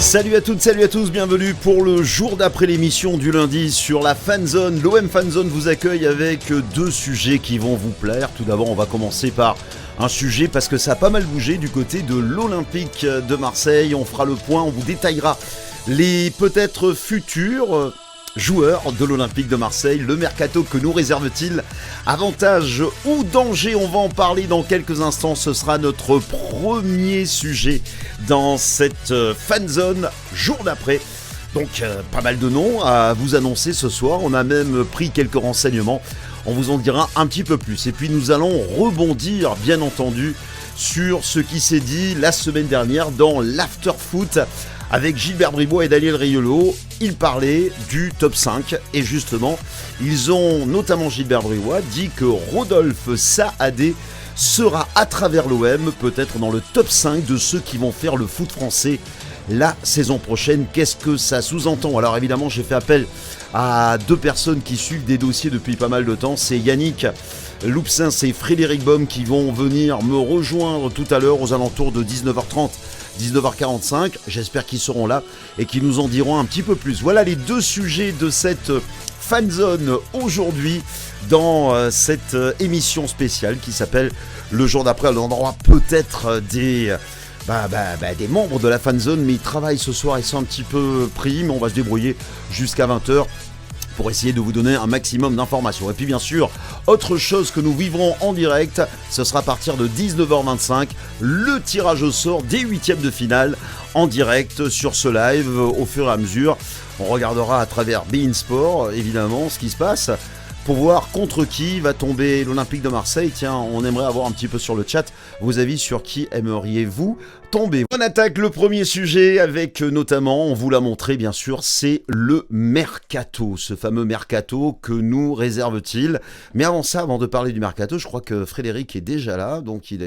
Salut à toutes, salut à tous, bienvenue pour le jour d'après l'émission du lundi sur la Fanzone. L'OM Fanzone vous accueille avec deux sujets qui vont vous plaire. Tout d'abord, on va commencer par un sujet parce que ça a pas mal bougé du côté de l'Olympique de Marseille. On fera le point, on vous détaillera les peut-être futurs joueurs de l'Olympique de Marseille. Le mercato que nous réserve-t-il? Avantage ou danger? On va en parler dans quelques instants. Ce sera notre premier sujet dans cette fanzone jour d'après. Donc pas mal de noms à vous annoncer ce soir. On a même pris quelques renseignements. On vous en dira un petit peu plus. Et puis nous allons rebondir bien entendu sur ce qui s'est dit la semaine dernière dans l'Afterfoot avec Gilbert Bribois et Daniel Riolo. Ils parlaient du top 5 et justement, ils ont notamment Gilbert Bribois dit que Rodolphe Saadé sera à travers l'OM peut-être dans le top 5 de ceux qui vont faire le foot français la saison prochaine. Qu'est-ce que ça sous-entend? Alors évidemment, j'ai fait appel à deux personnes qui suivent des dossiers depuis pas mal de temps. C'est Yannick Loupsens et Frédéric Baum qui vont venir me rejoindre tout à l'heure aux alentours de 19h30. 19h45, j'espère qu'ils seront là et qu'ils nous en diront un petit peu plus. Voilà les deux sujets de cette fanzone aujourd'hui dans cette émission spéciale qui s'appelle Le jour d'après. On aura peut-être des membres de la fanzone, mais ils travaillent ce soir, ils sont un petit peu pris, mais on va se débrouiller jusqu'à 20h pour essayer de vous donner un maximum d'informations. Et puis bien sûr, autre chose que nous vivrons en direct, ce sera à partir de 19h25, le tirage au sort des huitièmes de finale en direct sur ce live au fur et à mesure. On regardera à travers beIN Sport, évidemment, ce qui se passe pour voir contre qui va tomber l'Olympique de Marseille. Tiens, on aimerait avoir un petit peu sur le chat vos avis sur qui aimeriez-vous tomber. On attaque le premier sujet avec notamment, on vous l'a montré bien sûr, c'est le mercato, ce fameux mercato que nous réserve-t-il. Mais avant ça, avant de parler du mercato, je crois que Frédéric est déjà là, donc il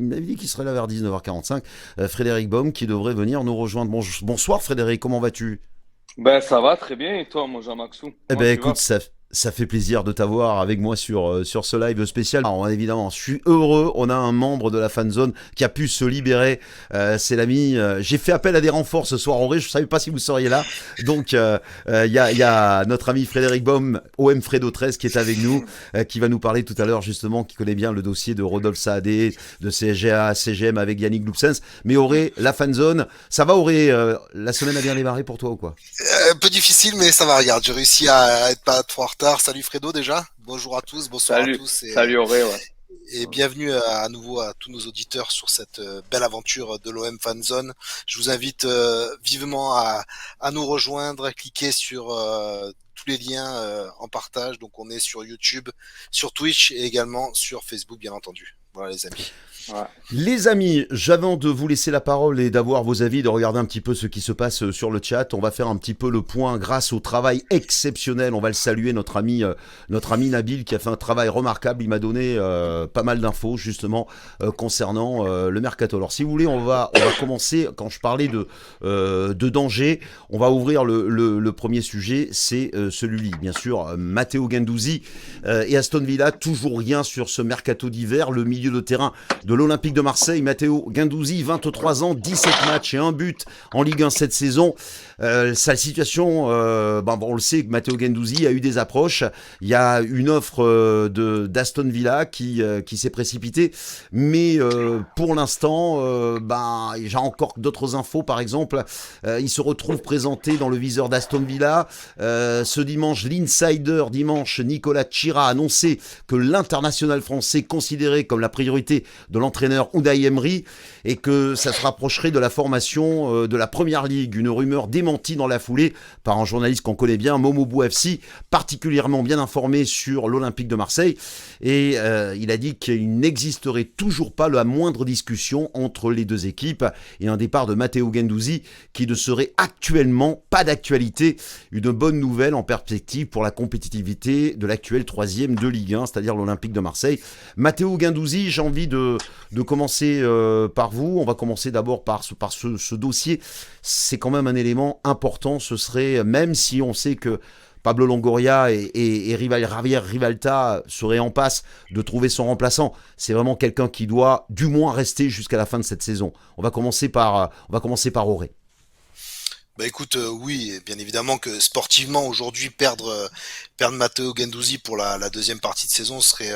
m'avait dit qu'il serait là vers 19h45. Frédéric Baum qui devrait venir nous rejoindre. Bonsoir Frédéric, comment vas-tu? Ben ça va très bien, et toi mon Jean-Maxou? Eh Comment ben tu vas? écoute, ça fait plaisir de t'avoir avec moi sur ce live spécial. Alors évidemment, je suis heureux, on a un membre de la fanzone qui a pu se libérer, c'est l'ami, j'ai fait appel à des renforts ce soir, en vrai je ne savais pas si vous seriez là, donc il y a notre ami Frédéric Baum, OM Fredo 13 qui est avec nous, qui va nous parler tout à l'heure justement, qui connaît bien le dossier de Rodolphe Saadé, de CSGA, CGM avec Yannick Loupsens. Mais Auré, la fanzone, ça va Auré, la semaine a bien démarré pour toi ou quoi? Un peu difficile, mais ça va, regarde, j'ai réussi à être pas trop en retard. Salut Fredo déjà, bonjour à tous, bonsoir Salut, à tous salut Auré, ouais. et bienvenue à nouveau à tous nos auditeurs sur cette belle aventure de l'OM Fanzone. Je vous invite vivement à nous rejoindre, cliquez sur tous les liens en partage, donc on est sur YouTube, sur Twitch et également sur Facebook bien entendu. Voilà les amis. Ouais. Les amis, avant de vous laisser la parole et d'avoir vos avis, de regarder un petit peu ce qui se passe sur le chat, on va faire un petit peu le point grâce au travail exceptionnel. On va le saluer, notre ami Nabil qui a fait un travail remarquable. Il m'a donné pas mal d'infos justement concernant le mercato. Alors si vous voulez, on va commencer. Quand je parlais de danger, on va ouvrir le premier sujet, c'est celui-là. Bien sûr, Matteo Guendouzi et Aston Villa, toujours rien sur ce mercato d'hiver. Le milieu de terrain de l'Olympique de Marseille, Matteo Guendouzi, 23 ans, 17 matchs et un but en Ligue 1 cette saison. Sa situation, on le sait que Matteo Guendouzi a eu des approches. Il y a une offre d'Aston Villa qui s'est précipitée, mais pour l'instant, j'ai encore d'autres infos. Par exemple, il se retrouve présenté dans le viseur d'Aston Villa. Ce dimanche, l'insider Nicolas Tchira a annoncé que l'international français considéré comme la priorité de l'entraîneur Unai Emery et que ça se rapprocherait de la formation de la Première Ligue. Une rumeur démentie dans la foulée par un journaliste qu'on connaît bien, Momo Bouafsi, particulièrement bien informé sur l'Olympique de Marseille. Et il a dit qu'il n'existerait toujours pas la moindre discussion entre les deux équipes et un départ de Matteo Guendouzi qui ne serait actuellement pas d'actualité. Une bonne nouvelle en perspective pour la compétitivité de l'actuel 3e de Ligue 1, c'est-à-dire l'Olympique de Marseille. Matteo Guendouzi, j'ai envie de commencer par vous. On va commencer d'abord par ce dossier. C'est quand même un élément important. Ce serait, même si on sait que Pablo Longoria et Javier Rivalta seraient en passe de trouver son remplaçant, c'est vraiment quelqu'un qui doit du moins rester jusqu'à la fin de cette saison. On va commencer par Auré. Bah écoute, oui, bien évidemment que sportivement aujourd'hui perdre Matteo Guendouzi pour la deuxième partie de saison serait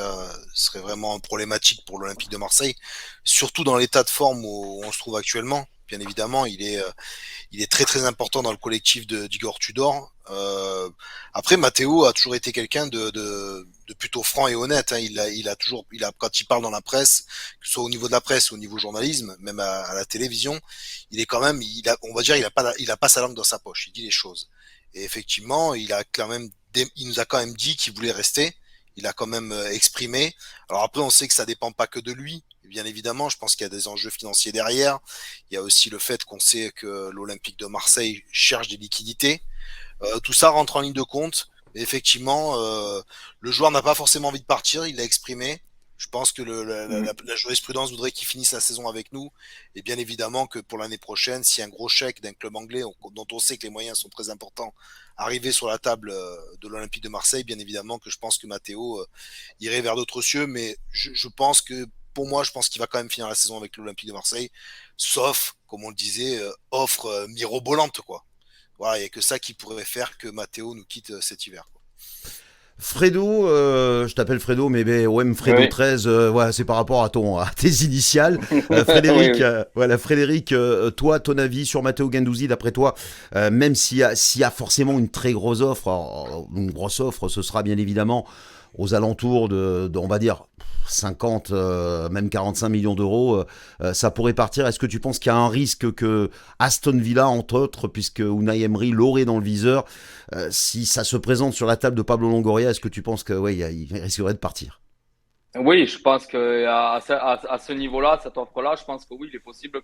vraiment problématique pour l'Olympique de Marseille, surtout dans l'état de forme où on se trouve actuellement. Bien évidemment, il est très très important dans le collectif d'Igor Tudor. Après, Matteo a toujours été quelqu'un de plutôt franc et honnête. Hein. Quand il parle dans la presse, que ce soit au niveau de la presse ou au niveau journalisme, même à la télévision, il est quand même, on va dire, il a pas sa langue dans sa poche. Il dit les choses. Et effectivement, il nous a quand même dit qu'il voulait rester. Il a quand même exprimé. Alors après, on sait que ça dépend pas que de lui. Bien évidemment, je pense qu'il y a des enjeux financiers derrière. Il y a aussi le fait qu'on sait que l'Olympique de Marseille cherche des liquidités. Tout ça rentre en ligne de compte. Et effectivement, le joueur n'a pas forcément envie de partir, il l'a exprimé. Je pense que la jurisprudence voudrait qu'il finisse la saison avec nous. Et bien évidemment que pour l'année prochaine, si un gros chèque d'un club anglais, dont on sait que les moyens sont très importants, arrivait sur la table de l'Olympique de Marseille, bien évidemment que je pense que Matteo irait vers d'autres cieux. Mais je pense que, pour moi, je pense qu'il va quand même finir la saison avec l'Olympique de Marseille. Sauf, comme on le disait, offre mirobolante, quoi. Voilà, il n'y a que ça qui pourrait faire que Matteo nous quitte cet hiver, quoi. Fredo, je t'appelle Fredo, mais OM Fredo Oui. 13, voilà, c'est par rapport à tes initiales. Oui, Frédéric, oui. voilà, Frédéric, toi, ton avis sur Matteo Guendouzi, d'après toi, même s'il y a forcément une très grosse offre, alors, une grosse offre, ce sera bien évidemment aux alentours on va dire, 50, même 45 millions d'euros, ça pourrait partir. Est-ce que tu penses qu'il y a un risque que Aston Villa, entre autres, puisque Unai Emery l'aurait dans le viseur, si ça se présente sur la table de Pablo Longoria, est-ce que tu penses que ouais, il risquerait de partir? Oui, je pense que à ce niveau-là, cette offre-là, je pense que oui, il est possible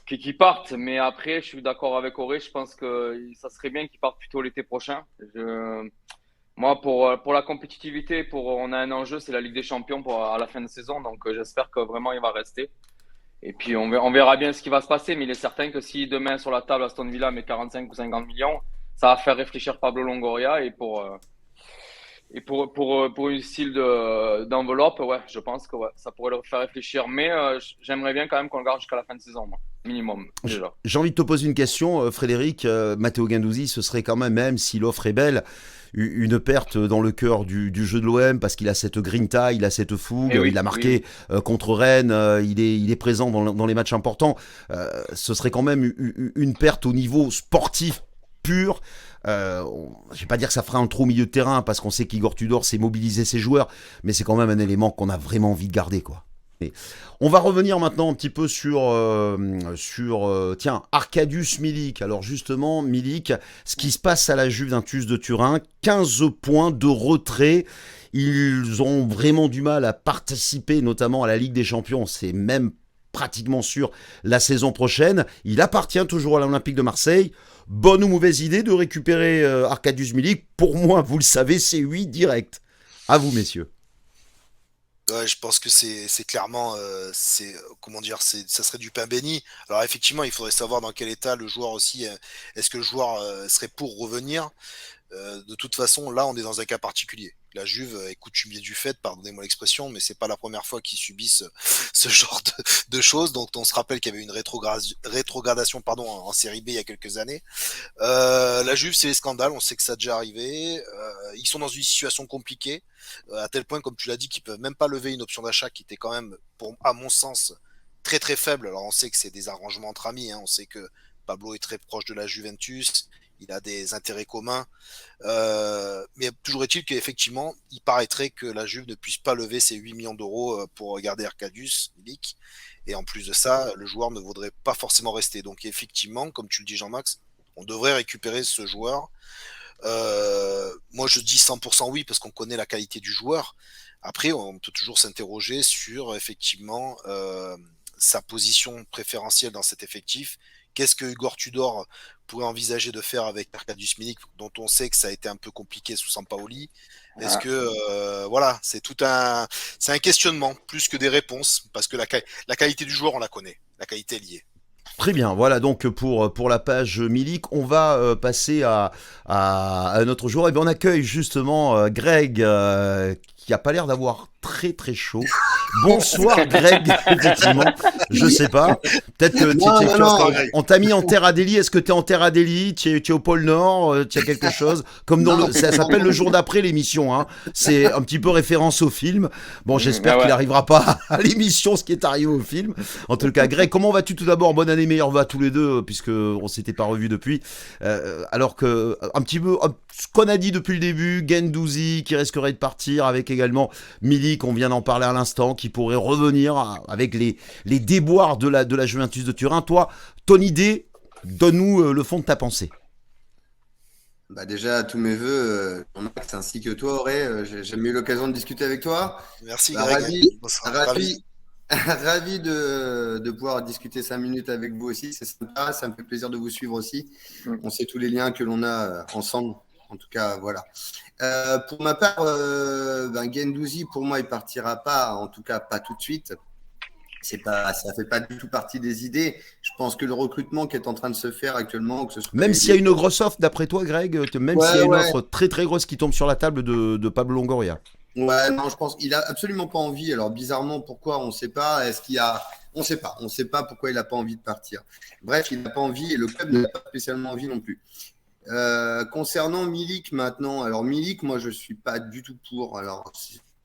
qu'ils partent. Mais après, je suis d'accord avec Auré. Je pense que ça serait bien qu'ils partent plutôt l'été prochain. Moi, pour la compétitivité, on a un enjeu, c'est la Ligue des Champions à la fin de saison. Donc, j'espère que vraiment il va rester. Et puis, on verra bien ce qui va se passer. Mais il est certain que si demain sur la table Aston Villa met 45 ou 50 millions, ça va faire réfléchir Pablo Longoria. Et pour une style d'enveloppe, ouais, je pense que ouais, ça pourrait le faire réfléchir. Mais j'aimerais bien quand même qu'on le garde jusqu'à la fin de saison, moi. Minimum, déjà. J'ai envie de te poser une question, Frédéric. Matteo Guendouzi, ce serait quand même si l'offre est belle, une perte dans le cœur du jeu de l'OM parce qu'il a cette grinta, il a cette fougue, Eh il oui, a oui, oui. marqué contre Rennes, il est présent dans les matchs importants. Ce serait quand même une perte au niveau sportif pur. Je vais pas dire que ça fera un trou au milieu de terrain parce qu'on sait qu'Igor Tudor sait mobiliser ses joueurs, mais c'est quand même un élément qu'on a vraiment envie de garder, quoi. Et on va revenir maintenant un petit peu sur tiens, Arkadiusz Milik. Alors justement, Milik, ce qui se passe à la Juventus de Turin, 15 points de retrait. Ils ont vraiment du mal à participer, notamment à la Ligue des Champions. C'est même pratiquement sûr la saison prochaine. Il appartient toujours à l'Olympique de Marseille. Bonne ou mauvaise idée de récupérer Arkadiusz Milik? Pour moi, vous le savez, c'est oui direct. À vous, messieurs. Ouais, je pense que c'est clairement comment dire, ça serait du pain béni. Alors effectivement, il faudrait savoir dans quel état le joueur aussi. Est-ce que le joueur serait pour revenir? De toute façon, là, on est dans un cas particulier. La Juve est coutumier du fait, pardonnez-moi l'expression, mais c'est pas la première fois qu'ils subissent ce genre de choses. Donc, on se rappelle qu'il y avait une rétrogradation, pardon, en Série B il y a quelques années. La Juve, c'est les scandales. On sait que ça a déjà arrivé. Ils sont dans une situation compliquée, à tel point, comme tu l'as dit, qu'ils peuvent même pas lever une option d'achat qui était quand même, à mon sens, très très faible. Alors, on sait que c'est des arrangements entre amis. Hein. On sait que Pablo est très proche de la Juventus. Il a des intérêts communs. Mais toujours est-il qu'effectivement, il paraîtrait que la Juve ne puisse pas lever ses 8 millions d'euros pour garder Arkadiusz Milik. Et en plus de ça, le joueur ne voudrait pas forcément rester. Donc effectivement, comme tu le dis Jean-Max, on devrait récupérer ce joueur. Moi, je dis 100% oui parce qu'on connaît la qualité du joueur. Après, on peut toujours s'interroger sur effectivement sa position préférentielle dans cet effectif. Qu'est-ce que Igor Tudor pourrait envisager de faire avec Arkadiusz Milik, dont on sait que ça a été un peu compliqué sous Sampaoli? Est-ce Ah. que voilà, c'est un questionnement plus que des réponses parce que la qualité du joueur on la connaît, la qualité est liée. Très bien, voilà donc pour la page Milik, on va passer à un autre joueur. Et bien on accueille justement Greg, qui a pas l'air d'avoir très très chaud. Bonsoir Greg, effectivement, je sais pas. Peut-être que on t'a mis en terre Adélie. Est-ce que tu es en terre Adélie? Tu es au pôle Nord? Tu as quelque chose? Comme ça s'appelle le jour d'après l'émission. Hein. C'est un petit peu référence au film. Bon, j'espère qu'il n'arrivera pas à l'émission, ce qui est arrivé au film. En tout cas, Greg, comment vas-tu tout d'abord? Bonne année, meilleurs vœux à tous les deux, puisque on s'était pas revus depuis. Alors que un petit peu ce qu'on a dit depuis le début, Guendouzi qui risquerait de partir, avec également Milik, on vient d'en parler à l'instant, qui pourrait revenir avec les déboires de la Juventus de Turin. Toi, ton idée, donne-nous le fond de ta pensée. Bah déjà, tous mes voeux, Max, ainsi que toi, Auré. J'ai jamais eu l'occasion de discuter avec toi. Merci, Bah, Greg. ravi de pouvoir discuter 5 minutes avec vous aussi. C'est sympa, ça me fait plaisir de vous suivre aussi. On sait tous les liens que l'on a ensemble. En tout cas, voilà. Pour ma part, Guendouzi, pour moi, il partira pas, en tout cas pas tout de suite. Ça fait pas du tout partie des idées. Je pense que le recrutement qui est en train de se faire actuellement, que ce soit même s'il y a une grosse offre, d'après toi, Greg, même s'il y a une offre très très grosse qui tombe sur la table de Pablo Longoria. Ouais, non, je pense qu'il a absolument pas envie. Alors bizarrement, pourquoi on ne sait pas. On ne sait pas pourquoi il n'a pas envie de partir. Bref, il n'a pas envie et le club n'a pas spécialement envie non plus. Concernant Milik maintenant, alors Milik, moi je suis pas du tout pour. Alors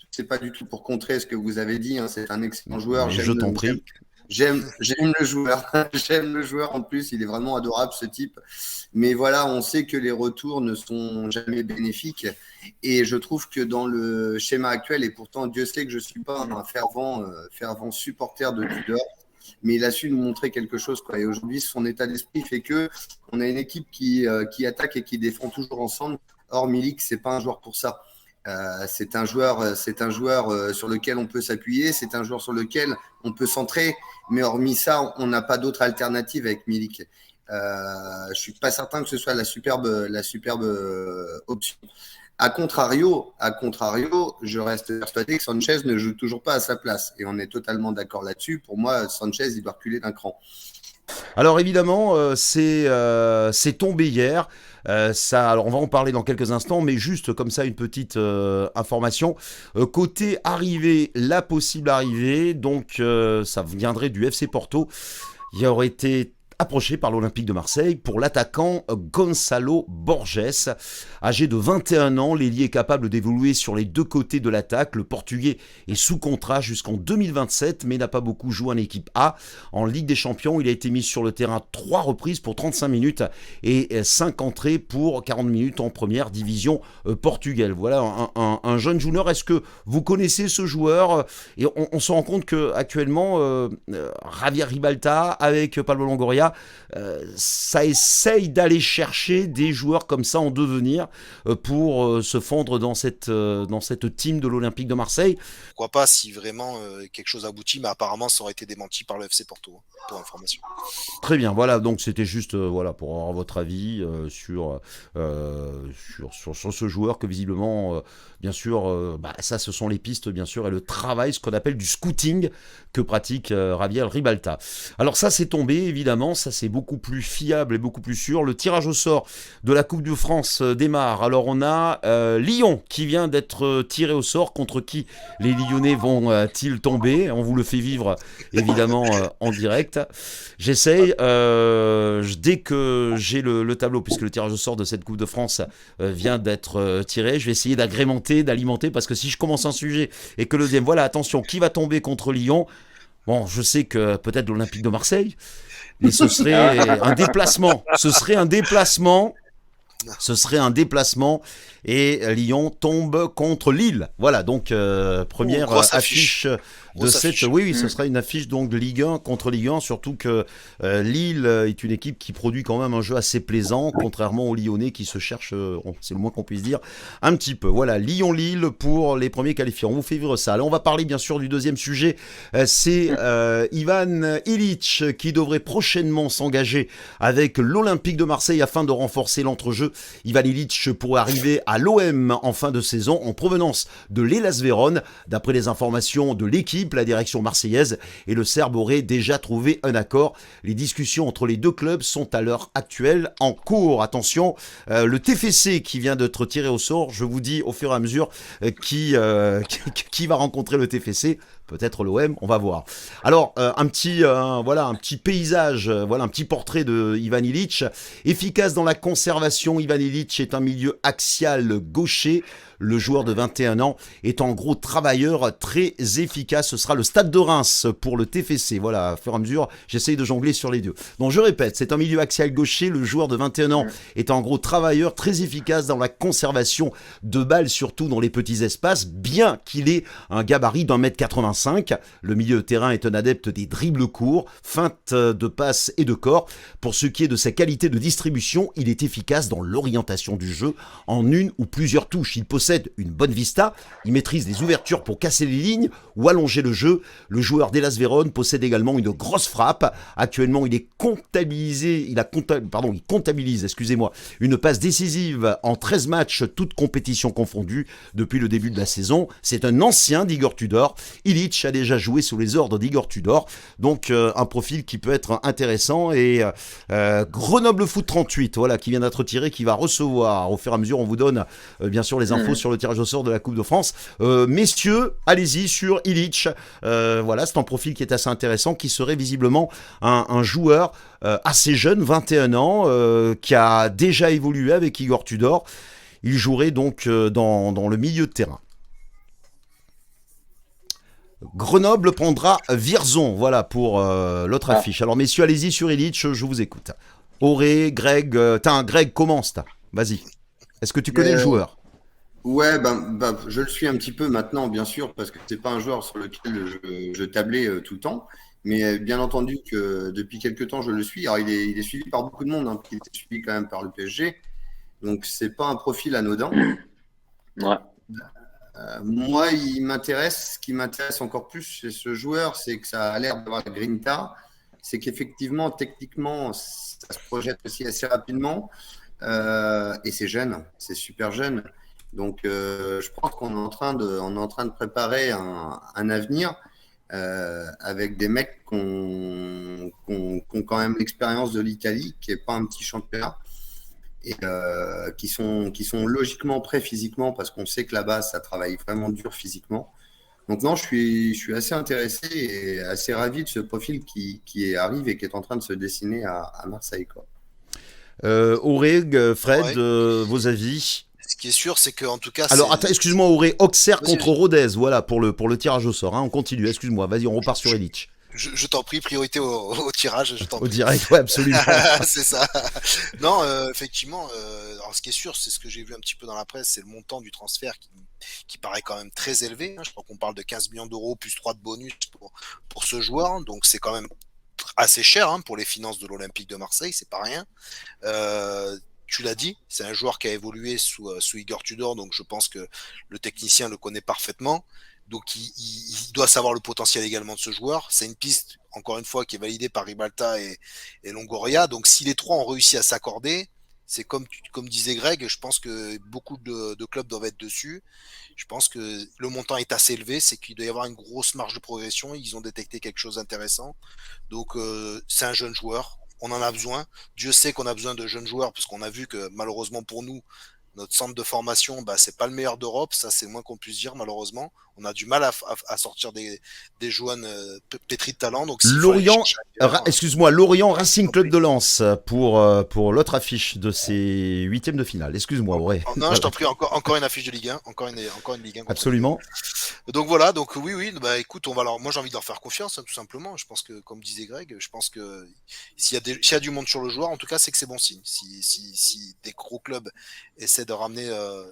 c'est pas du tout pour contrer ce que vous avez dit. Hein, c'est un excellent joueur. Je t'en prie. J'aime le joueur. J'aime le joueur en plus. Il est vraiment adorable ce type. Mais voilà, on sait que les retours ne sont jamais bénéfiques. Et je trouve que dans le schéma actuel, et pourtant Dieu sait que je suis pas un fervent supporter de Tudor, mais il a su nous montrer quelque chose, quoi. Et aujourd'hui, son état d'esprit fait que on a une équipe qui attaque et qui défend toujours ensemble. Or, Milik, c'est pas un joueur pour ça. C'est un joueur sur lequel on peut s'appuyer, c'est un joueur sur lequel on peut centrer, mais hormis ça, on n'a pas d'autre alternative avec Milik. Je suis pas certain que ce soit la superbe option. A contrario, je reste persuadé que Sanchez ne joue toujours pas à sa place, et on est totalement d'accord là-dessus. Pour moi, Sanchez, il doit reculer d'un cran. Alors évidemment, c'est tombé hier. Alors on va en parler dans quelques instants, mais juste comme ça une petite information. Côté arrivée, la possible arrivée, donc ça viendrait du FC Porto. Il aurait été approché par l'Olympique de Marseille pour l'attaquant Gonçalo Borges. Âgé de 21 ans, l'ailier est capable d'évoluer sur les deux côtés de l'attaque. Le Portugais est sous contrat jusqu'en 2027, mais n'a pas beaucoup joué en équipe A. En Ligue des Champions, il a été mis sur le terrain 3 reprises pour 35 minutes et 5 entrées pour 40 minutes en première division portugaise. Voilà un jeune joueur. Est-ce que vous connaissez ce joueur? Et on se rend compte qu'actuellement, Javier Ribalta avec Pablo Longoria, ça essaye d'aller chercher des joueurs comme ça en devenir pour se fondre dans cette team de l'Olympique de Marseille. Pourquoi pas si vraiment quelque chose aboutit, mais apparemment ça aurait été démenti par le FC Porto, pour information. Très bien, voilà, donc c'était juste pour avoir votre avis sur ce joueur que visiblement, bien sûr, ça ce sont les pistes bien sûr et le travail, ce qu'on appelle du scouting que pratique Javier Ribalta. Alors ça c'est tombé évidemment, ça c'est beaucoup plus fiable et beaucoup plus sûr. Le tirage au sort de la Coupe de France démarre. Alors on a Lyon qui vient d'être tiré au sort. Contre qui les Lyonnais vont-ils tomber? On vous le fait vivre évidemment en direct. J'essaye, dès que j'ai le tableau, puisque le tirage au sort de cette Coupe de France vient d'être tiré, je vais essayer d'agrémenter, d'alimenter, parce que si je commence un sujet et que le deuxième, voilà, attention, qui va tomber contre Lyon? Bon, je sais que peut-être l'Olympique de Marseille, mais ce serait un déplacement. Ce serait un déplacement et Lyon tombe contre Lille. Voilà, donc première affiche de cette. Oui, ce sera une affiche donc de Ligue 1 contre Ligue 1, surtout que Lille est une équipe qui produit quand même un jeu assez plaisant, contrairement aux Lyonnais qui se cherchent, c'est le moins qu'on puisse dire, un petit peu. Voilà, Lyon-Lille pour les premiers qualifiés. On vous fait vivre ça. Là, on va parler bien sûr du deuxième sujet. C'est Ivan Illich qui devrait prochainement s'engager avec l'Olympique de Marseille afin de renforcer l'entrejeu. Ivan Illich pourrait arriver à l'OM en fin de saison en provenance de l'Hellas Vérone. D'après les informations de l'équipe, l'équipe, la direction marseillaise et le Serbe aurait déjà trouvé un accord. Les discussions entre les deux clubs sont à l'heure actuelle en cours. Attention, le TFC qui vient d'être tiré au sort, je vous dis au fur et à mesure qui va rencontrer le TFC. Peut-être l'OM, on va voir. Alors, un petit paysage, un petit portrait de Ivan Ilić. Efficace dans la conservation, Ivan Ilić est un milieu axial gaucher. Le joueur de 21 ans est en gros travailleur très efficace. Ce sera le Stade de Reims pour le TFC. Voilà, à fur et à mesure, j'essaye de jongler sur les deux. Donc je répète, c'est un milieu axial gaucher. Le joueur de 21 ans est en gros travailleur très efficace dans la conservation de balles, surtout dans les petits espaces, bien qu'il ait un gabarit d'1m85. Le milieu de terrain est un adepte des dribbles courts, feintes de passe et de corps. Pour ce qui est de sa qualité de distribution, il est efficace dans l'orientation du jeu en une ou plusieurs touches. Il possède une bonne vista, il maîtrise les ouvertures pour casser les lignes ou allonger le jeu. Le joueur d'Hellas Vérone possède également une grosse frappe. Actuellement, il comptabilise, une passe décisive en 13 matchs, toutes compétitions confondues depuis le début de la saison. C'est un ancien d'Igor Tudor. Ilić a déjà joué sous les ordres d'Igor Tudor, donc un profil qui peut être intéressant. Et Grenoble Foot 38, voilà, qui vient d'être tiré, qui va recevoir au fur et à mesure, on vous donne bien sûr les infos sur le tirage au sort de la Coupe de France. Messieurs, allez-y sur Ilić. Voilà, c'est un profil qui est assez intéressant, qui serait visiblement un joueur assez jeune, 21 ans, qui a déjà évolué avec Igor Tudor. Il jouerait donc dans le milieu de terrain. Grenoble prendra Vierzon, voilà pour l'autre affiche. Alors messieurs, allez-y sur Ilić, je vous écoute. Auré, Greg, Greg, commence. Vas-y. Est-ce que tu connais le joueur ? Ouais, je le suis un petit peu maintenant, bien sûr, parce que c'est pas un joueur sur lequel je tablais tout le temps. Mais bien entendu que depuis quelques temps, je le suis. Alors, il est suivi par beaucoup de monde, hein, il est suivi quand même par le PSG. Donc, c'est pas un profil anodin. Ouais. Moi, ce qui m'intéresse encore plus chez ce joueur, c'est que ça a l'air d'avoir la grinta. C'est qu'effectivement, techniquement, ça se projette aussi assez rapidement. Et c'est jeune, c'est super jeune. Donc, je pense qu'on est en train de préparer un avenir avec des mecs qui ont quand même l'expérience de l'Italie, qui n'est pas un petit championnat, et qui sont logiquement prêts physiquement, parce qu'on sait que là-bas, ça travaille vraiment dur physiquement. Donc non, je suis assez intéressé et assez ravi de ce profil qui arrive et qui est en train de se dessiner à Marseille, quoi. Auré, Fred, Ouais. vos avis ? Ce qui est sûr, c'est qu'en tout cas, Alors, attends, excuse-moi, Auré, Auxerre Vas-y, contre Rodez, voilà, pour le tirage au sort. Hein, on continue, excuse-moi, vas-y, on repart sur Ilić. je t'en prie, priorité au tirage, je t'en Au prie. direct, ouais, absolument. C'est ça. Non, effectivement, alors ce qui est sûr, c'est ce que j'ai vu un petit peu dans la presse, c'est le montant du transfert qui paraît quand même très élevé. Hein. Je crois qu'on parle de 15 millions d'euros plus 3 de bonus pour ce joueur. Donc c'est quand même assez cher, hein, pour les finances de l'Olympique de Marseille, c'est pas rien. Tu l'as dit, c'est un joueur qui a évolué sous Igor Tudor, donc je pense que le technicien le connaît parfaitement. Donc il doit savoir le potentiel également de ce joueur. C'est une piste, encore une fois, qui est validée par Ribalta et Longoria. Donc si les trois ont réussi à s'accorder, c'est comme disait Greg, je pense que beaucoup de clubs doivent être dessus. Je pense que le montant est assez élevé, c'est qu'il doit y avoir une grosse marge de progression. Ils ont détecté quelque chose d'intéressant. Donc c'est un jeune joueur. On en a besoin. Dieu sait qu'on a besoin de jeunes joueurs, parce qu'on a vu que malheureusement pour nous, notre centre de formation, c'est pas le meilleur d'Europe, ça c'est le moins qu'on puisse dire malheureusement. On a du mal à sortir des jeunes pétris de talent. Donc Lorient, excuse-moi, Lorient Racing Club de Lens pour l'autre affiche de ces huitièmes de finale. Excuse-moi, Auré. Non, je t'en prie, encore une affiche de Ligue 1, encore une Ligue 1. Absolument. Donc voilà, donc oui, écoute, moi j'ai envie de leur faire confiance, hein, tout simplement. Je pense que, comme disait Greg, je pense que s'il y a du monde sur le joueur, en tout cas, c'est que c'est bon signe. Si des gros clubs essaient de ramener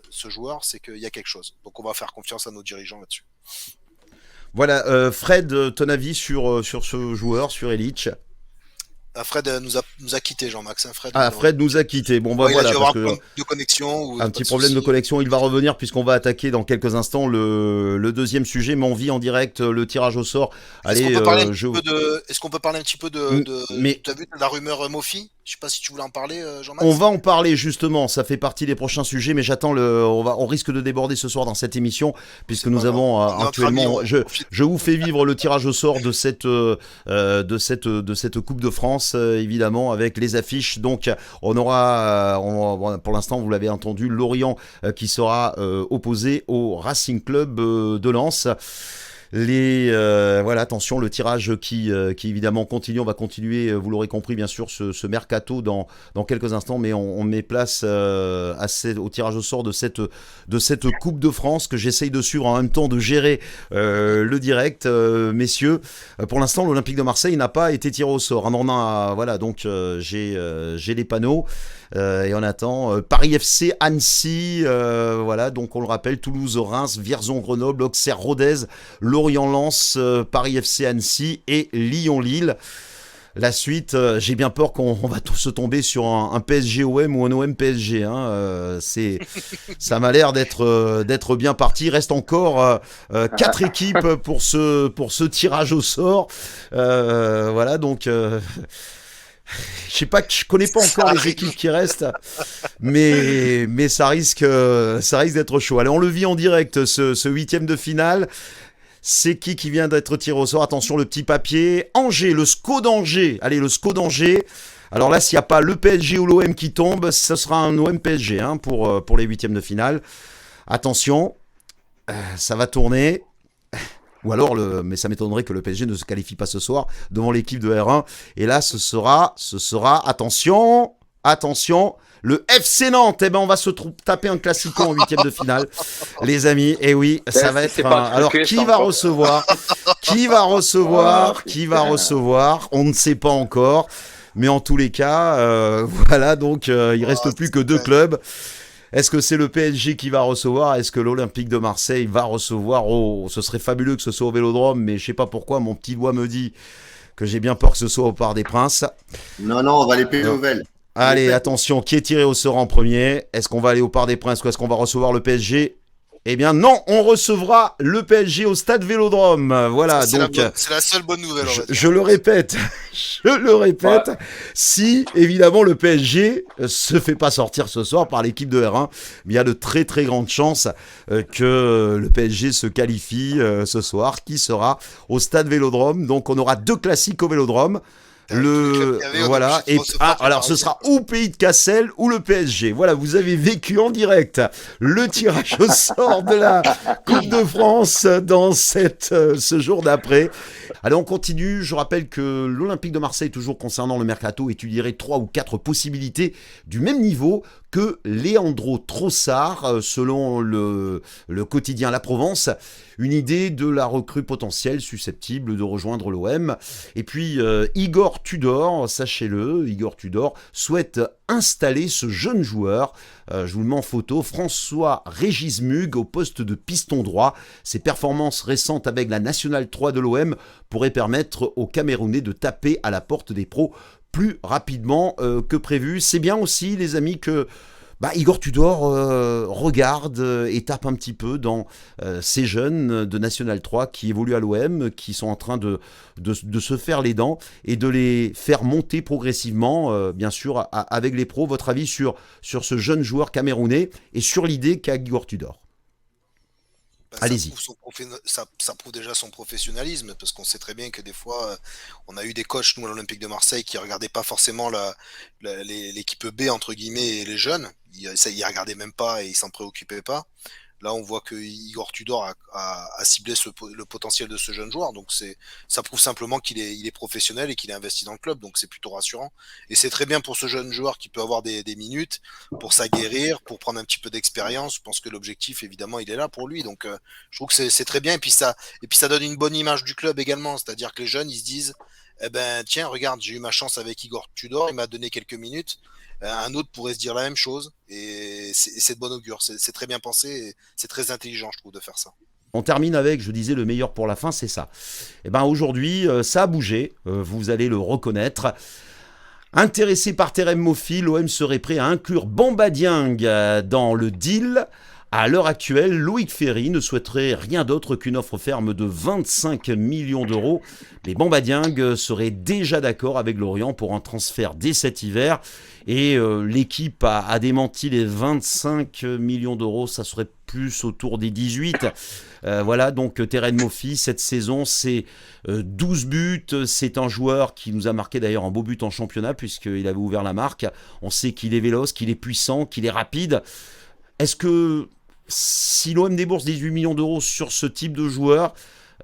ce joueur, c'est qu'il y a quelque chose. Donc on va faire confiance à nos dirigeants là-dessus. Voilà, Fred, ton avis sur ce joueur, sur Ilić? Fred nous a quitté, Jean-Max. Hein, Fred nous a quitté. Bon, ouais, voilà. Il a dû avoir un problème de connexion. Ou un petit problème de connexion. Il va revenir puisqu'on va attaquer dans quelques instants le deuxième sujet. Mais on vit en direct le tirage au sort. Est-ce qu'on peut parler un petit peu de. Tu as vu la rumeur Mofi Je sais pas si tu voulais en parler, Jean-Max. On va en parler justement, ça fait partie des prochains sujets, mais j'attends on risque de déborder ce soir dans cette émission, puisque nous avons actuellement, je vous fais vivre le tirage au sort de cette Coupe de France, évidemment, avec les affiches. Donc, on aura, pour l'instant, vous l'avez entendu, Lorient qui sera opposé au Racing Club de Lens. Voilà, attention, le tirage qui évidemment continue, on va continuer, vous l'aurez compris bien sûr, ce mercato dans quelques instants, mais on met place au tirage au sort de cette Coupe de France que j'essaye de suivre en même temps de gérer le direct, messieurs. Pour l'instant, l'Olympique de Marseille n'a pas été tiré au sort. Voilà, donc j'ai les panneaux. Et on attend Paris FC, Annecy, voilà, donc on le rappelle, Toulouse, Reims, Vierzon, Grenoble, Auxerre, Rodez, Lorient, Lens, Paris FC, Annecy et Lyon, Lille. La suite, j'ai bien peur qu'on va tous se tomber sur un PSG OM ou un OM PSG. Ça m'a l'air d'être bien parti. Il reste encore 4 équipes pour ce tirage au sort. Voilà, donc. Je connais pas encore les équipes qui restent, mais ça risque d'être chaud. Allez, on le vit en direct, ce 8e de finale. C'est qui vient d'être tiré au sort? Attention, le petit papier. Angers, le SCO d'Angers. Allez, le SCO d'Angers. Alors là, s'il n'y a pas le PSG ou l'OM qui tombe, ce sera un OM PSG pour les 8e de finale. Attention, ça va tourner. Ou alors, mais ça m'étonnerait que le PSG ne se qualifie pas ce soir devant l'équipe de R1. Et là, ce sera, attention, le FC Nantes. Eh ben, on va se taper un classico en 8e de finale, les amis. Et oui, ça va être. Alors, qui va recevoir? On ne sait pas encore. Mais en tous les cas, voilà. Donc, il reste plus que 2 clubs. Est-ce que c'est le PSG qui va recevoir? Est-ce que l'Olympique de Marseille va recevoir? Oh, ce serait fabuleux que ce soit au Vélodrome, mais je sais pas pourquoi, mon petit doigt me dit que j'ai bien peur que ce soit au Parc des Princes. Non, on va les payer au Vel. Allez, attention, qui est tiré au sort en premier? Est-ce qu'on va aller au Parc des Princes ou est-ce qu'on va recevoir le PSG? Eh bien non, on recevra le PSG au Stade Vélodrome. Voilà, c'est donc c'est la seule bonne nouvelle. Je le répète, ouais. Si évidemment le PSG se fait pas sortir ce soir par l'équipe de R1, il y a de très très grandes chances que le PSG se qualifie ce soir, qui sera au Stade Vélodrome. Donc on aura 2 classiques au Vélodrome. Voilà, et alors ce sera ou Pays de Cassel ou le PSG. Voilà, vous avez vécu en direct le tirage au sort de la Coupe de France dans ce jour d'après. Allez, on continue. Je rappelle que l'Olympique de Marseille, toujours concernant le mercato, étudierait 3 ou 4 possibilités du même niveau que Leandro Trossard, selon le quotidien La Provence. Une idée de la recrue potentielle susceptible de rejoindre l'OM. Et puis Igor Tudor, sachez-le, Igor Tudor souhaite installer ce jeune joueur. Je vous le mets en photo, François Régis Mug au poste de piston droit. Ses performances récentes avec la Nationale 3 de l'OM pourraient permettre aux Camerounais de taper à la porte des pros plus rapidement que prévu. C'est bien aussi, les amis, que Igor Tudor regarde et tape un petit peu dans ces jeunes de National 3 qui évoluent à l'OM, qui sont en train de se faire les dents et de les faire monter progressivement, bien sûr, avec les pros. Votre avis sur ce jeune joueur camerounais et sur l'idée qu'a Igor Tudor? Allez-y. Ça prouve déjà son professionnalisme, parce qu'on sait très bien que des fois, on a eu des coachs, nous, à l'Olympique de Marseille, qui regardaient pas forcément l'équipe B, entre guillemets, et les jeunes. Ils regardaient même pas et ils s'en préoccupaient pas. Là, on voit que Igor Tudor a ciblé le potentiel de ce jeune joueur. Donc, ça prouve simplement qu'il est professionnel et qu'il est investi dans le club. Donc, c'est plutôt rassurant. Et c'est très bien pour ce jeune joueur qui peut avoir des minutes pour s'aguerrir, pour prendre un petit peu d'expérience. Je pense que l'objectif, évidemment, il est là pour lui. Donc, je trouve que c'est très bien. Et puis, ça donne une bonne image du club également. C'est-à-dire que les jeunes, ils se disent, eh ben, tiens, regarde, j'ai eu ma chance avec Igor Tudor. Il m'a donné quelques minutes. Un autre pourrait se dire la même chose, et c'est de bon augure, c'est très bien pensé, et c'est très intelligent, je trouve, de faire ça. On termine avec, je disais, le meilleur pour la fin, c'est ça. Et aujourd'hui, ça a bougé, vous allez le reconnaître. Intéressé par Terem Moffi, l'OM serait prêt à inclure Bamba Dieng dans le deal. À l'heure actuelle, Loïc Ferry ne souhaiterait rien d'autre qu'une offre ferme de 25 millions d'euros. Mais Bamba Dieng serait déjà d'accord avec Lorient pour un transfert dès cet hiver. Et l'équipe a démenti les 25 millions d'euros, ça serait plus autour des 18. Voilà, donc Terem Moffi, cette saison, c'est 12 buts. C'est un joueur qui nous a marqué d'ailleurs un beau but en championnat, puisqu'il avait ouvert la marque. On sait qu'il est véloce, qu'il est puissant, qu'il est rapide. Est-ce que si l'OM débourse 18 millions d'euros sur ce type de joueur,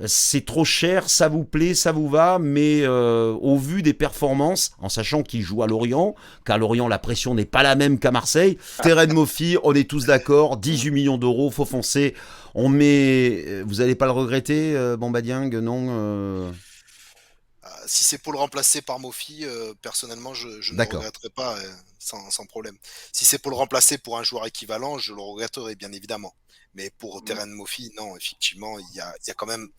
c'est trop cher, ça vous plaît, ça vous va, mais au vu des performances, en sachant qu'il joue à Lorient, qu'à Lorient la pression n'est pas la même qu'à Marseille, Terem Moffi, on est tous d'accord, 18 millions d'euros, faut foncer, on met... Vous n'allez pas le regretter, Bamba Dieng, non Si c'est pour le remplacer par Moffi, personnellement, je ne le regretterai pas sans problème. Si c'est pour le remplacer pour un joueur équivalent, je le regretterai bien évidemment. Mais pour Terem Moffi, non, effectivement, il y a quand même,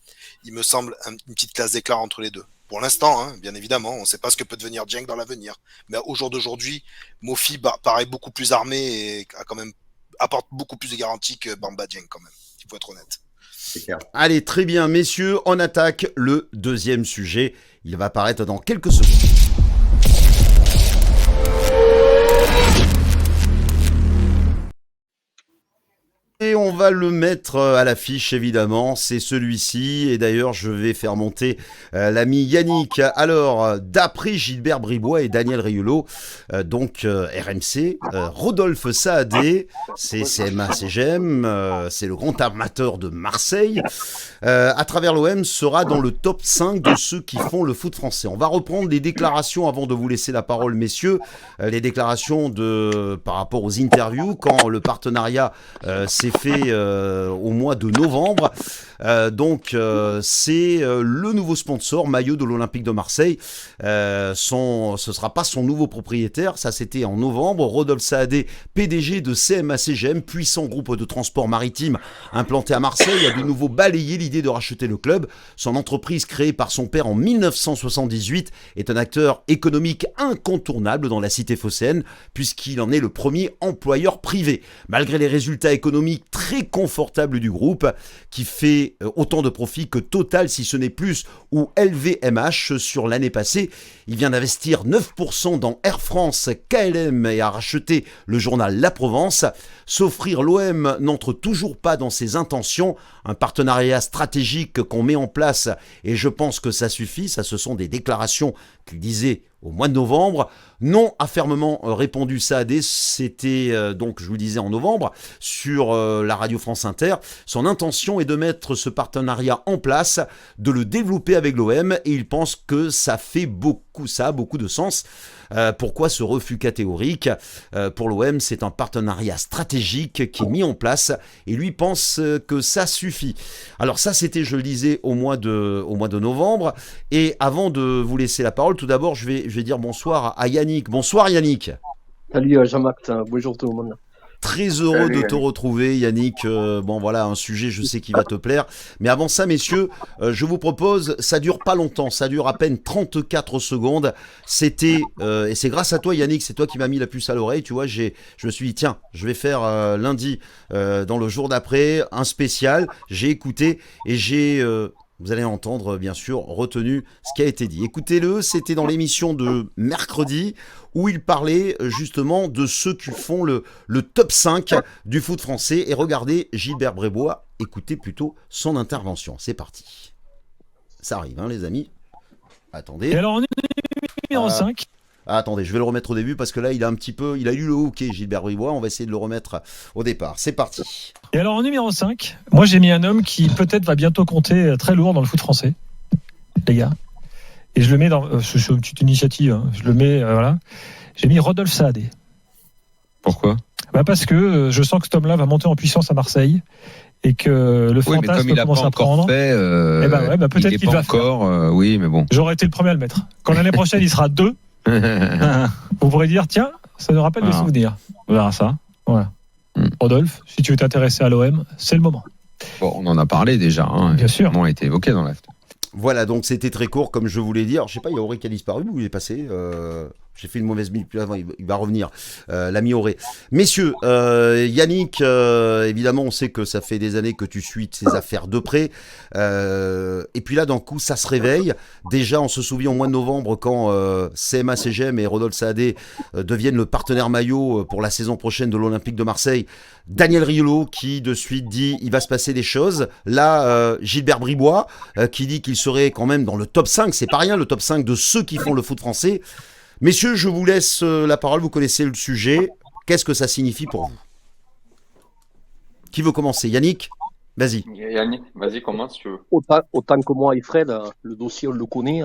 il me semble, une petite classe d'écart entre les deux. Pour l'instant, hein, bien évidemment, on ne sait pas ce que peut devenir Dieng dans l'avenir. Mais au jour d'aujourd'hui, Moffi paraît beaucoup plus armé et apporte beaucoup plus de garanties que Bamba Dieng quand même. Il faut être honnête. C'est clair. Allez, très bien, messieurs, on attaque le deuxième sujet. Il va apparaître dans quelques secondes. Et on va le mettre à l'affiche, évidemment, c'est celui-ci. Et d'ailleurs, je vais faire monter l'ami Yannick. Alors, d'après Gilbert Bribois et Daniel Riolo, donc RMC, Rodolphe Saadé, c'est CMA-CGM, c'est le grand amateur de Marseille, à travers l'OM, sera dans le top 5 de ceux qui font le foot français. On va reprendre les déclarations avant de vous laisser la parole, messieurs. Les déclarations par rapport aux interviews, quand le partenariat s'est fait au mois de novembre. C'est le nouveau sponsor, maillot de l'Olympique de Marseille. Ce sera pas son nouveau propriétaire, ça c'était en novembre. Rodolphe Saadé, PDG de CMA-CGM, puissant groupe de transport maritime implanté à Marseille, a de nouveau balayé l'idée de racheter le club. Son entreprise, créée par son père en 1978, est un acteur économique incontournable dans la cité phocéenne, puisqu'il en est le premier employeur privé. Malgré les résultats économiques très confortables du groupe, qui fait autant de profits que Total, si ce n'est plus, ou LVMH sur l'année passée. Il vient d'investir 9% dans Air France, KLM et a racheté le journal La Provence. S'offrir l'OM n'entre toujours pas dans ses intentions. Un partenariat stratégique qu'on met en place, et je pense que ça suffit. Ça, ce sont des déclarations qu'il disait au mois de novembre. Non, a fermement répondu Saadé. C'était donc, je vous le disais, en novembre, sur la radio France Inter. Son intention est de mettre ce partenariat en place, de le développer avec l'OM, et il pense que ça a beaucoup de sens. Pourquoi ce refus catégorique ? Pour l'OM, c'est un partenariat stratégique qui est mis en place, et lui pense que ça suffit. Alors ça, c'était, je le disais, au mois de novembre. Et avant de vous laisser la parole, tout d'abord, je vais dire bonsoir à Yannick. Bonsoir Yannick. Salut Jean-Marc, bonjour tout le monde. Très heureux de te retrouver Yannick. Bon voilà, un sujet je sais qui va te plaire. Mais avant ça messieurs, je vous propose, ça dure pas longtemps, ça dure à peine 34 secondes. C'était, et c'est grâce à toi Yannick, c'est toi qui m'as mis la puce à l'oreille, tu vois, je me suis dit tiens, je vais faire lundi, dans le jour d'après, un spécial. J'ai écouté et j'ai... vous allez entendre, bien sûr, retenu ce qui a été dit. Écoutez-le, c'était dans l'émission de mercredi où il parlait justement de ceux qui font le top 5 du foot français. Et regardez Gilbert Bribois, écoutez plutôt son intervention. C'est parti. Ça arrive, hein, les amis. Attendez. Et alors, on est numéro 5. Attendez, je vais le remettre au début parce que là, il a eu le hockey, Gilbert Bribois. On va essayer de le remettre au départ. C'est parti. Et alors, en numéro 5, moi, j'ai mis un homme qui peut-être va bientôt compter très lourd dans le foot français, les gars. Et je le mets dans... c'est une petite initiative, hein. Je le mets... voilà. J'ai mis Rodolphe Saadé. Pourquoi ? Parce que je sens que cet homme-là va monter en puissance à Marseille et que le fantasme commence à prendre. Peut-être il qu'il va encore. Oui, mais bon. J'aurais été le premier à le mettre. Quand l'année prochaine, il sera 2. Vous pourrez dire, tiens, ça nous rappelle des souvenirs. On verra ça. Voilà. Rodolphe, si tu veux t'intéresser à l'OM, c'est le moment. Bon, on en a parlé déjà. Hein. Bien sûr. On a été évoqué dans l'after. Voilà, donc c'était très court, comme je voulais dire. Je sais pas, il y a Auré qui a disparu, où il est passé J'ai fait une mauvaise bille, puis avant, il va revenir, l'ami Auré. Messieurs, Yannick, évidemment, on sait que ça fait des années que tu suis ces affaires de près. Et puis là, d'un coup, ça se réveille. Déjà, on se souvient au mois de novembre quand CMA CGM et Rodolphe Saadé deviennent le partenaire maillot pour la saison prochaine de l'Olympique de Marseille. Daniel Riolo qui de suite dit il va se passer des choses. Là, Gilbert Bribois qui dit qu'il serait quand même dans le top 5. C'est pas rien, le top 5 de ceux qui font le foot français. Messieurs, je vous laisse la parole, vous connaissez le sujet. Qu'est-ce que ça signifie pour vous? Qui veut commencer? Yannick? Vas-y. Yannick, vas-y, commence si tu veux. Autant que moi et Fred, le dossier, on le connaît.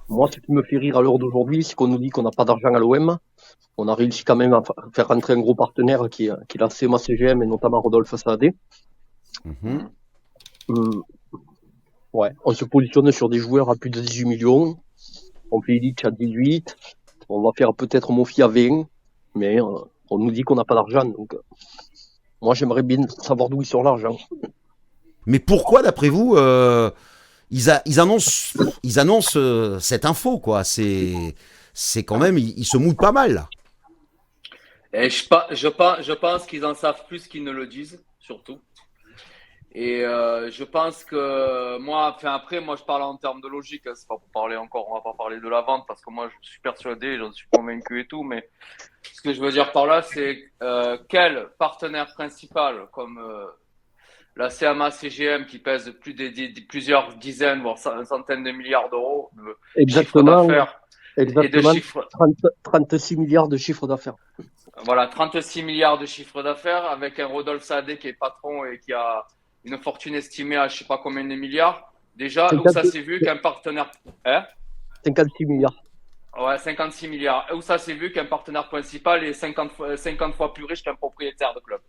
Moi, ce qui me fait rire à l'heure d'aujourd'hui, c'est qu'on nous dit qu'on n'a pas d'argent à l'OM. On a réussi quand même à faire rentrer un gros partenaire qui est la CMA CGM et notamment Rodolphe Saadé. Ouais, on se positionne sur des joueurs à plus de 18 millions. On fait Illich à 18. On va faire peut-être Mofi à 20. Mais on nous dit qu'on n'a pas d'argent. Donc, moi, j'aimerais bien savoir d'où ils sortent l'argent. Mais pourquoi, d'après vous, ils annoncent cette info, quoi? C'est quand même, ils se mouillent pas mal, là. Et je pense qu'ils en savent plus qu'ils ne le disent, surtout. Et je pense que moi je parle en termes de logique, hein, c'est pas pour parler encore, on va pas parler de la vente parce que moi je suis persuadé, j'en suis convaincu et tout, mais ce que je veux dire par là, c'est quel partenaire principal comme la CMA CGM qui pèse plusieurs dizaines, voire centaines de milliards d'euros de chiffre d'affaires. Exactement, 36 milliards de chiffre d'affaires. Voilà, 36 milliards de chiffre d'affaires avec un Rodolphe Saadé qui est patron et qui a une fortune estimée à je sais pas combien de milliards. Déjà, où ça s'est vu qu'un partenaire... 56 milliards. Ouais, 56 milliards. Où ça s'est vu qu'un partenaire principal est 50 fois plus riche qu'un propriétaire de club.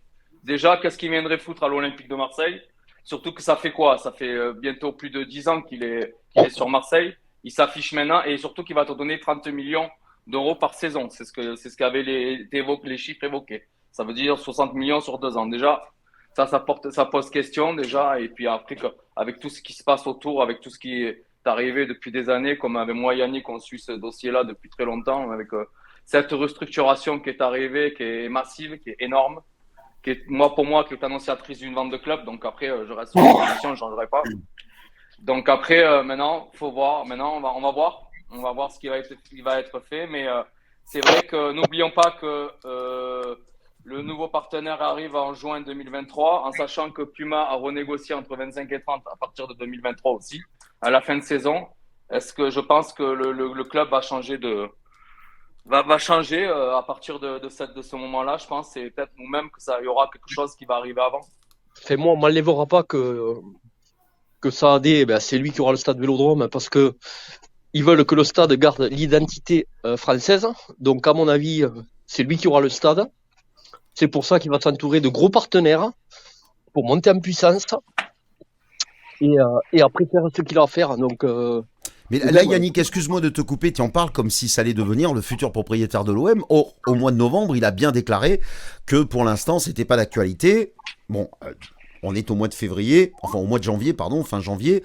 Déjà, qu'est-ce qu'il viendrait foutre à l'Olympique de Marseille? Surtout que ça fait quoi? Ça fait bientôt plus de 10 ans qu'il est sur Marseille. Il s'affiche maintenant et surtout qu'il va te donner 30 millions d'euros par saison. C'est ce qu'avaient les chiffres évoqués. Ça veut dire 60 millions sur 2 ans. Déjà, ça pose question déjà. Et puis après, avec tout ce qui se passe autour, avec tout ce qui est arrivé depuis des années, comme avec moi et Yannick, on suit ce dossier-là depuis très longtemps, avec cette restructuration qui est arrivée, qui est massive, qui est énorme, pour moi, qui est annonciatrice d'une vente de club. Donc après, je reste sur la position, je ne changerai pas. Donc après, maintenant, faut voir. Maintenant, on va voir. On va voir ce qui va être fait. Mais c'est vrai que n'oublions pas que le nouveau partenaire arrive en juin 2023, en sachant que Puma a renégocié entre 25 et 30 à partir de 2023 aussi, à la fin de saison. Est-ce que je pense que le club va changer va changer à partir de ce moment-là, je pense, c'est peut-être nous-mêmes il y aura quelque chose qui va arriver avant. Moi, on m'enlèvera pas que Saadé, c'est lui qui aura le stade Vélodrome parce que ils veulent que le stade garde l'identité française. Donc, à mon avis, c'est lui qui aura le stade. C'est pour ça qu'il va s'entourer de gros partenaires pour monter en puissance et après faire ce qu'il a à faire. Donc, mais là, Yannick, excuse-moi de te couper, tu en parles comme si ça allait devenir le futur propriétaire de l'OM. Or, au mois de novembre, il a bien déclaré que pour l'instant, c'était pas d'actualité. Bon, on est au mois de février, enfin au mois de janvier, pardon, fin janvier.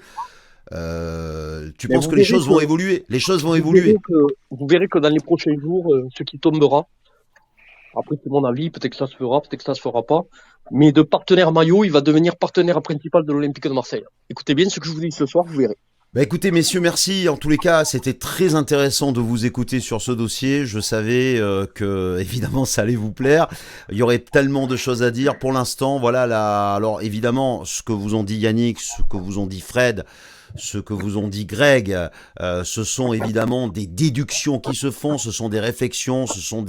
Tu penses que les choses vont évoluer? Les choses vont évoluer. Vous verrez que dans les prochains jours, ce qui tombera, après c'est mon avis, peut-être que ça se fera, peut-être que ça se fera pas, mais de partenaire maillot, il va devenir partenaire principal de l'Olympique de Marseille. Écoutez bien ce que je vous dis ce soir, vous verrez. Écoutez messieurs, merci. En tous les cas, c'était très intéressant de vous écouter sur ce dossier. Je savais que évidemment ça allait vous plaire. Il y aurait tellement de choses à dire. Pour l'instant, voilà. Alors évidemment, ce que vous ont dit Yannick, ce que vous ont dit Fred, ce que vous ont dit Greg, ce sont évidemment des déductions qui se font, ce sont des réflexions, ce sont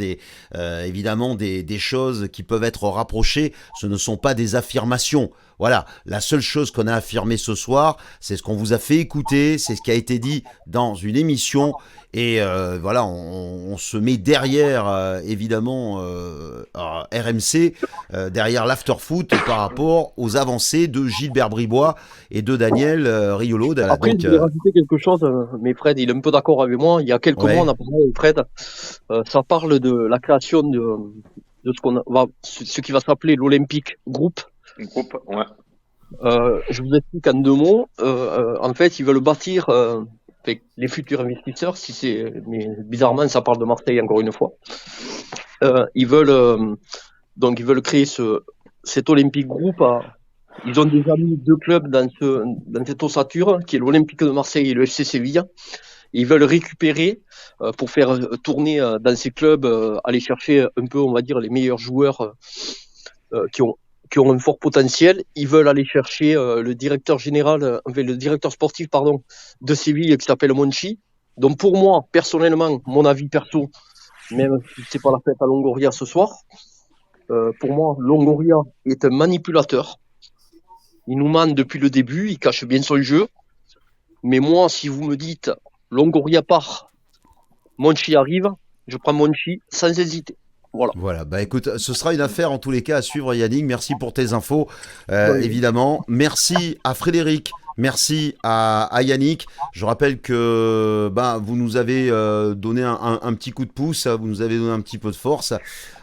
évidemment des choses qui peuvent être rapprochées, ce ne sont pas des affirmations. Voilà, la seule chose qu'on a affirmée ce soir, c'est ce qu'on vous a fait écouter, c'est ce qui a été dit dans une émission, et voilà, on se met derrière, évidemment, RMC, derrière l'afterfoot par rapport aux avancées de Gilbert Bribois et de Daniel Riolo. Après, je vais rajouter quelque chose, mais Fred, il est un peu d'accord avec moi. Il y a quelques mois, on a parlé avec Fred, ça parle de la création de ce qui va s'appeler l'Olympique Group. Groupe, ouais. Je vous explique en 2 mots. En fait, ils veulent bâtir les futurs investisseurs, mais bizarrement, ça parle de Marseille encore une fois. Ils veulent créer cet Olympique Group. Ils ont déjà mis 2 clubs dans cette ossature, qui est l'Olympique de Marseille et le FC Séville. Ils veulent récupérer pour faire tourner dans ces clubs, aller chercher un peu, on va dire, les meilleurs joueurs qui ont un fort potentiel. Ils veulent aller chercher le directeur sportif de Séville qui s'appelle Monchi. Donc pour moi, personnellement, mon avis perso, même si c'est pas la fête à Longoria ce soir, pour moi, Longoria est un manipulateur. Il nous ment depuis le début, il cache bien son jeu. Mais moi, si vous me dites Longoria part, Monchi arrive, je prends Monchi sans hésiter. Voilà, bah écoute, ce sera une affaire en tous les cas à suivre, Yannick. Merci pour tes infos, évidemment. Merci à Frédéric, merci à Yannick. Je rappelle que vous nous avez donné un petit coup de pouce, vous nous avez donné un petit peu de force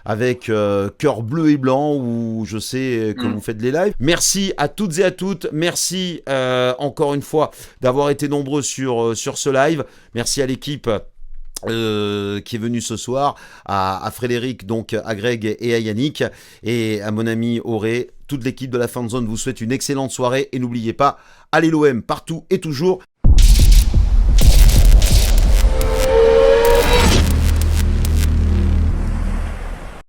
avec Cœur Bleu et Blanc, où je sais que vous faites les lives. Merci à toutes et à toutes. Merci encore une fois d'avoir été nombreux sur ce live. Merci à l'équipe qui est venu ce soir, à Frédéric, donc à Greg et à Yannick, et à mon ami Auré. Toute l'équipe de la Fanzone vous souhaite une excellente soirée, et n'oubliez pas, allez l'OM partout et toujours.